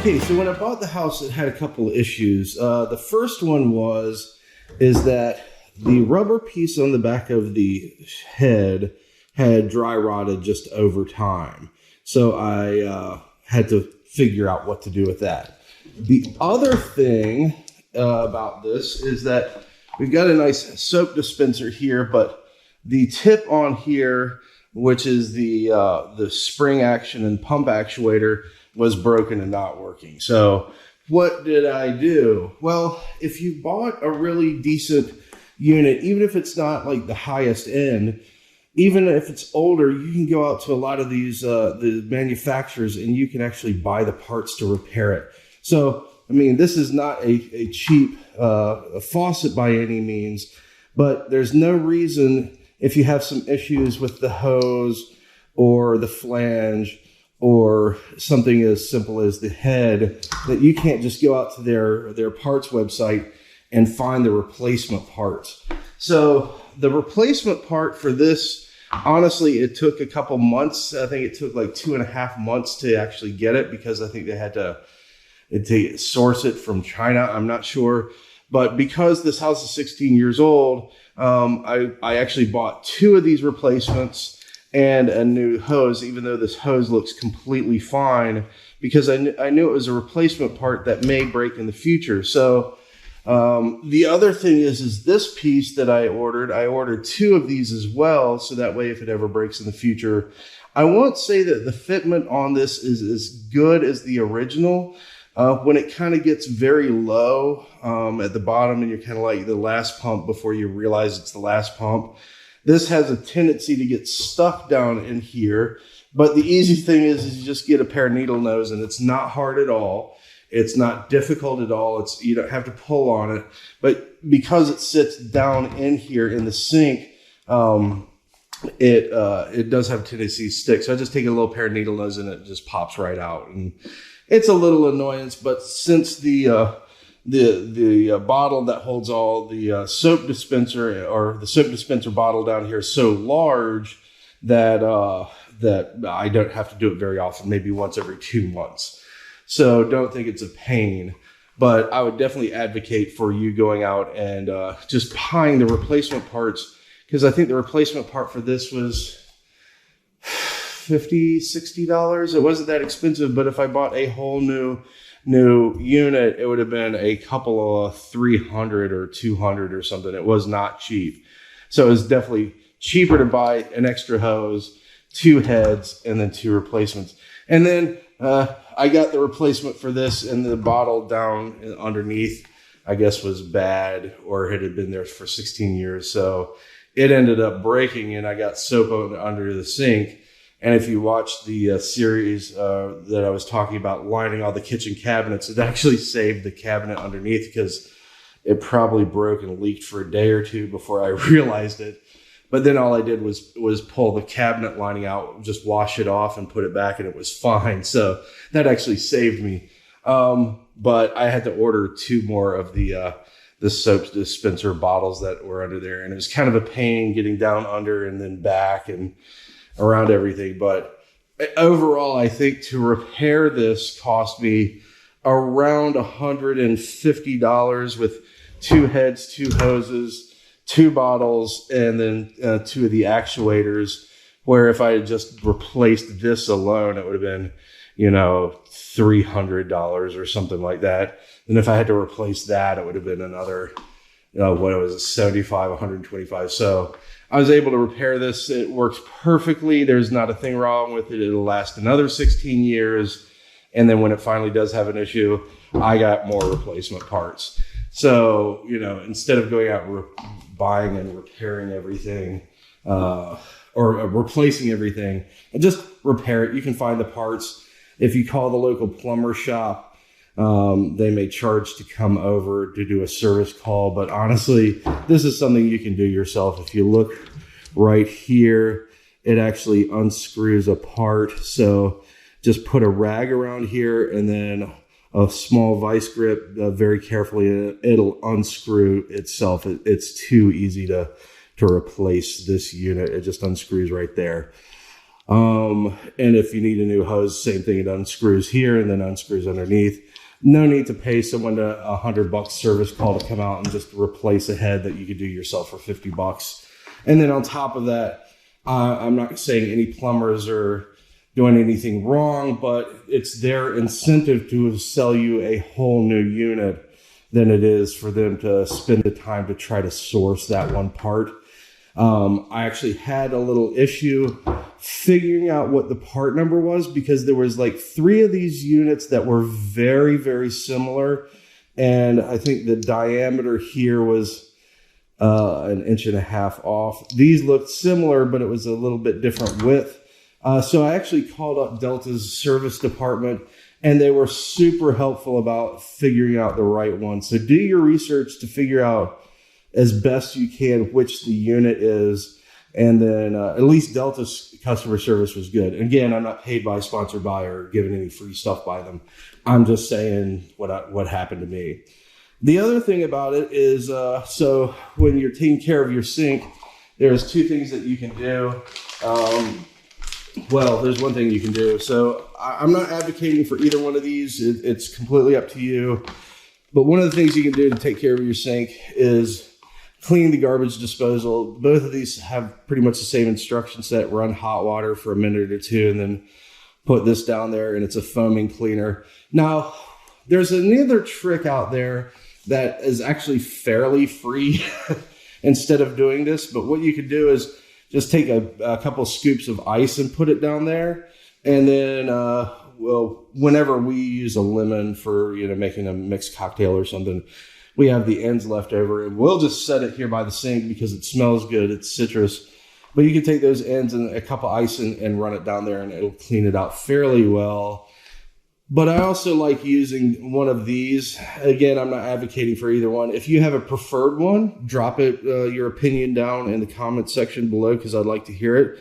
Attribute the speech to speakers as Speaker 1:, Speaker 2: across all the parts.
Speaker 1: Okay, so when I bought the house, it had a couple of issues. The first one is that the rubber piece on the back of the head had dry rotted just over time. So I had to figure out what to do with that. The other thing about this is that we've got a nice soap dispenser here, but the tip on here, which is the spring action and pump actuator, was broken and not working. So what did I do? Well, if you bought a really decent unit, even if it's not like the highest end, even if it's older, you can go out to a lot of these the manufacturers and you can actually buy the parts to repair it. So, I mean, this is not a cheap faucet by any means, but there's no reason, if you have some issues with the hose or the flange or something as simple as the head, that you can't just go out to their parts website and find the replacement parts. So the replacement part for this, honestly, it took a couple months. I think it took like 2.5 months to actually get it, because I think they had to source it from China. I'm not sure. But because this house is 16 years old, I actually bought 2 of these replacements and a new hose, even though this hose looks completely fine, because I knew it was a replacement part that may break in the future. So the other thing is this piece that I ordered 2 of these as well, so that way if it ever breaks in the future, I won't say that the fitment on this is as good as the original. When it kind of gets very low at the bottom and you're kind of like the last pump before you realize it's the last pump, this has a tendency to get stuck down in here. But the easy thing is you just get a pair of needle nose, and it's not hard at all. It's not difficult at all. You don't have to pull on it. But because it sits down in here in the sink, it does have a tendency to stick. So I just take a little pair of needle nose and it just pops right out. And it's a little annoyance, but since the bottle that holds all the soap dispenser, or the soap dispenser bottle down here, is so large that that I don't have to do it very often, maybe once every 2 months. So don't think it's a pain, but I would definitely advocate for you going out and just buying the replacement parts, because I think the replacement part for this was $50, $60. It wasn't that expensive, but if I bought a whole new unit, it would have been a couple of $300 or $200 or something. It was not cheap. So it was definitely cheaper to buy an extra hose, 2 heads, and then 2 replacements. And then I got the replacement for this, and the bottle down underneath, I guess, was bad, or it had been there for 16 years. So it ended up breaking, and I got soap under the sink. And if you watch the series that I was talking about, lining all the kitchen cabinets, it actually saved the cabinet underneath, because it probably broke and leaked for a day or 2 before I realized it. But then all I did was pull the cabinet lining out, just wash it off and put it back, and it was fine. So that actually saved me. But I had to order 2 more of the soap dispenser bottles that were under there. And it was kind of a pain getting down under and then back and around everything. But overall, I think to repair this cost me around $150 with 2 heads, 2 hoses, 2 bottles, and then 2 of the actuators, where if I had just replaced this alone, it would have been, $300 or something like that. And if I had to replace that, it would have been another, $75, $125. So I was able to repair this. It works perfectly. There's not a thing wrong with it. It'll last another 16 years. And then when it finally does have an issue, I got more replacement parts. So, instead of going out and buying and repairing everything, or replacing everything, and just repair it. You can find the parts. If you call the local plumber shop, they may charge to come over to do a service call. But honestly, this is something you can do yourself. If you look right here, it actually unscrews apart. So just put a rag around here and then a small vice grip very carefully. It'll unscrew itself. It's too easy to replace this unit. It just unscrews right there. And if you need a new hose, same thing. It unscrews here and then unscrews underneath. No need to pay someone $100 service call to come out and just replace a head that you could do yourself for $50. And then on top of that, I'm not saying any plumbers are doing anything wrong, but it's their incentive to sell you a whole new unit than it is for them to spend the time to try to source that one part. I actually had a little issue figuring out what the part number was, because there was like 3 of these units that were very, very similar. And I think the diameter here was an 1.5 inches off. These looked similar, but it was a little bit different width. So I actually called up Delta's service department, and they were super helpful about figuring out the right one. So do your research to figure out as best you can which the unit is. And then at least Delta's customer service was good. Again, I'm not paid by, sponsored by, or given any free stuff by them. I'm just saying what happened to me. The other thing about it is, so when you're taking care of your sink, there's 2 things that you can do. Well, there's one thing you can do. So I'm not advocating for either one of these. It's completely up to you. But one of the things you can do to take care of your sink is clean the garbage disposal. Both of these have pretty much the same instruction set. Run hot water for a minute or 2 and then put this down there, and it's a foaming cleaner. Now, there's another trick out there that is actually fairly free instead of doing this. But what you could do is just take a couple scoops of ice and put it down there. And then, well, whenever we use a lemon for, making a mixed cocktail or something, we have the ends left over, and we'll just set it here by the sink because it smells good. It's citrus. But you can take those ends and a cup of ice and run it down there, and it'll clean it out fairly well. But I also like using one of these. Again, I'm not advocating for either one. If you have a preferred one, drop it, your opinion down in the comment section below, because I'd like to hear it.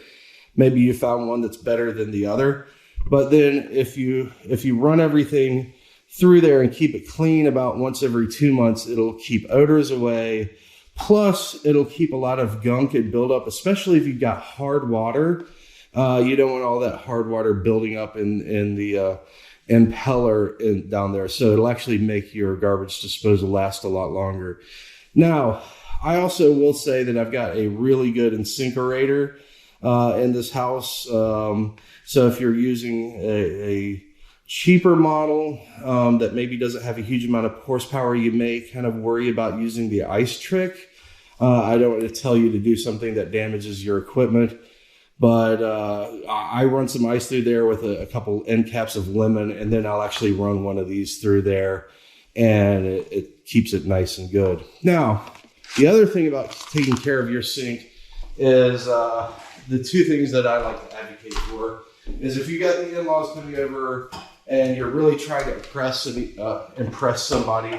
Speaker 1: Maybe you found one that's better than the other. But then if you run everything through there and keep it clean about once every 2 months, it'll keep odors away. Plus, it'll keep a lot of gunk and build up, especially if you've got hard water. You don't want all that hard water building up in the impeller down there. So it'll actually make your garbage disposal last a lot longer. Now, I also will say that I've got a really good incinerator in this house. So if you're using a cheaper model that maybe doesn't have a huge amount of horsepower, you may kind of worry about using the ice trick. I don't want to tell you to do something that damages your equipment. But I run some ice through there with a couple end caps of lemon, and then I'll actually run one of these through there, and it keeps it nice and good. Now, the other thing about taking care of your sink is the 2 things that I like to advocate for is if you got the in-laws coming over and you're really trying to impress somebody,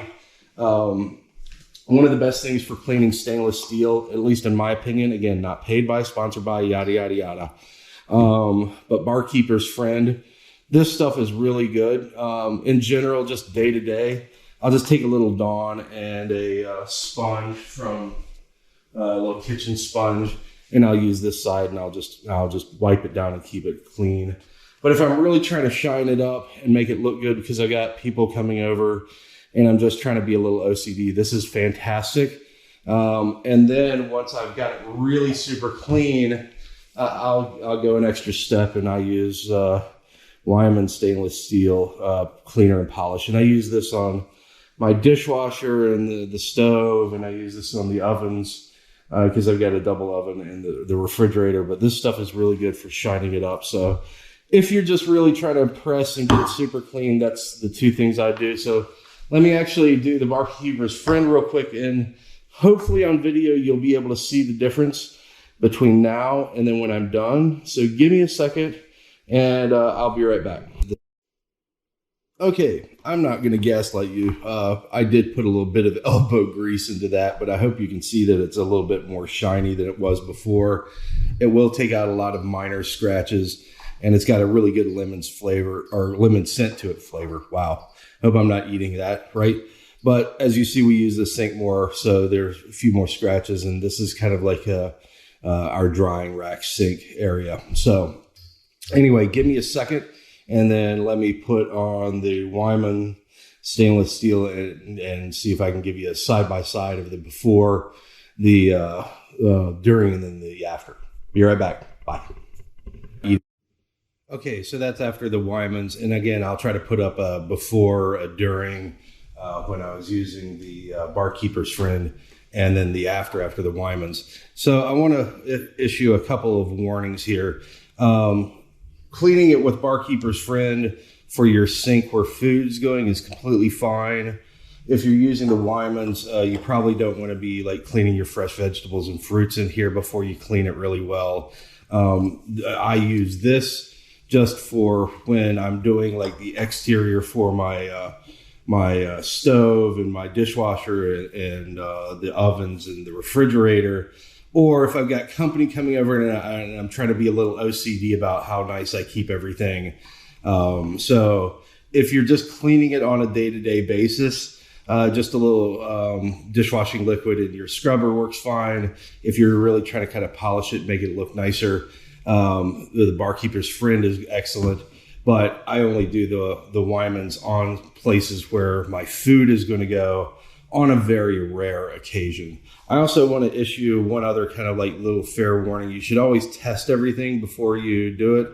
Speaker 1: one of the best things for cleaning stainless steel, at least in my opinion, again, not paid by, sponsored by, yada, yada, yada. But barkeeper's friend, this stuff is really good. In general, just day to day, I'll just take a little Dawn and a sponge from a little kitchen sponge, and I'll use this side, and I'll just wipe it down and keep it clean. But if I'm really trying to shine it up and make it look good because I got people coming over and I'm just trying to be a little OCD, this is fantastic. And then once I've got it really super clean, I'll go an extra step, and I use Wyman stainless steel cleaner and polish. And I use this on my dishwasher and the stove, and I use this on the ovens because I've got a double oven and the refrigerator. But this stuff is really good for shining it up. So if you're just really trying to impress and get it super clean, that's the 2 things I do. So let me actually do the barkeeper's friend real quick, and hopefully on video you'll be able to see the difference between now and then when I'm done. So give me a second, and I'll be right back. Okay, I'm not going to gaslight you. I did put a little bit of elbow grease into that, but I hope you can see that it's a little bit more shiny than it was before. It will take out a lot of minor scratches, and it's got a really good lemon flavor, or lemon scent to it flavor. Wow. Hope I'm not eating that, right? But as you see, we use the sink more, so there's a few more scratches, and this is kind of like our drying rack sink area. So Anyway, give me a second, and then let me put on the Wyman stainless steel and see if I can give you a side-by-side of the before, the during, and then the after. Be right back. Bye. Okay, so that's after the Wymans. And again, I'll try to put up a before, a during, when I was using the Barkeeper's Friend, and then the after the Wymans. So I want to issue a couple of warnings here. Cleaning it with Barkeeper's Friend for your sink where food's going is completely fine. If you're using the Wymans, you probably don't want to be like cleaning your fresh vegetables and fruits in here before you clean it really well. I use this just for when I'm doing like the exterior for my my stove and my dishwasher and the ovens and the refrigerator, or if I've got company coming over and I'm trying to be a little OCD about how nice I keep everything. So if you're just cleaning it on a day-to-day basis, just a little dishwashing liquid in your scrubber works fine. If you're really trying to kind of polish it, make it look nicer, the Barkeeper's Friend is excellent. But I only do the Wymans on places where my food is going to go on a very rare occasion. I also want to issue one other kind of like little fair warning. You should always test everything before you do it.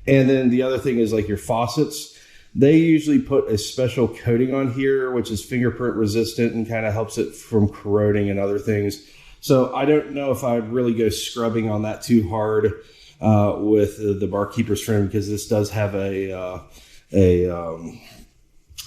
Speaker 1: And then the other thing is like your faucets. They usually put a special coating on here, which is fingerprint resistant and kind of helps it from corroding and other things. So I don't know if I'd really go scrubbing on that too hard with the Barkeeper's Friend, because this does have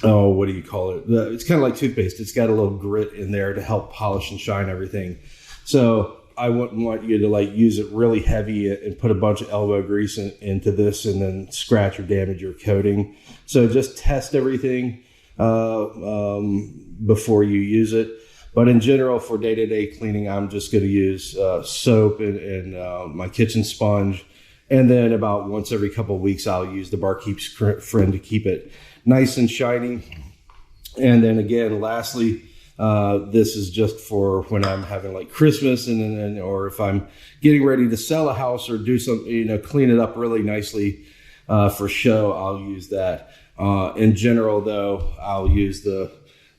Speaker 1: oh, what do you call it? It's kind of like toothpaste. It's got a little grit in there to help polish and shine everything. So I wouldn't want you to like use it really heavy and put a bunch of elbow grease into this and then scratch or damage your coating. So just test everything before you use it. But in general, for day-to-day cleaning, I'm just going to use soap and my kitchen sponge. And then about once every couple of weeks, I'll use the Barkeeper's Friend to keep it nice and shiny. And then again, lastly, this is just for when I'm having like Christmas and or if I'm getting ready to sell a house or do something, clean it up really nicely for show, I'll use that. In general, though, I'll use the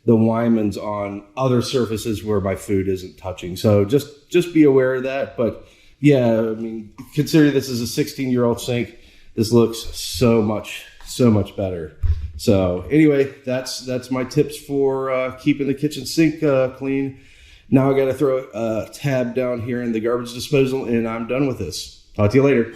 Speaker 1: Wymans on other surfaces where my food isn't touching. So just be aware of that. But yeah, I mean, consider this as a 16-year-old sink. This looks so much better. So anyway, that's my tips for keeping the kitchen sink clean. Now I got to throw a tab down here in the garbage disposal, and I'm done with this. Talk to you later.